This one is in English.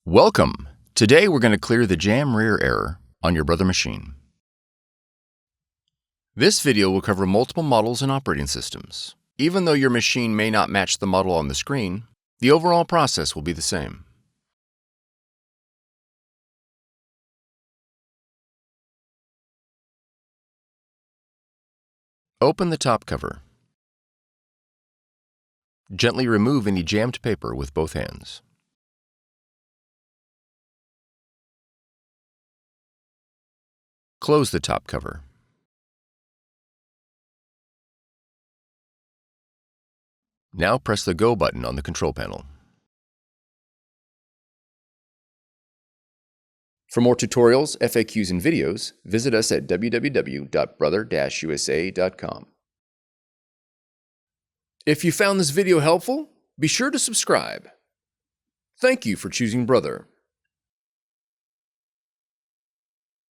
Welcome! Today we're going to clear the jam rear error on your Brother machine. This video will cover multiple models and operating systems. Even though your machine may not match the model on the screen, the overall process will be the same. Open the top cover. Gently remove any jammed paper with both hands. Close the top cover. Now press the Go button on the control panel. For more tutorials, FAQs, and videos, visit us at www.brother-usa.com. If you found this video helpful, be sure to subscribe. Thank you for choosing Brother.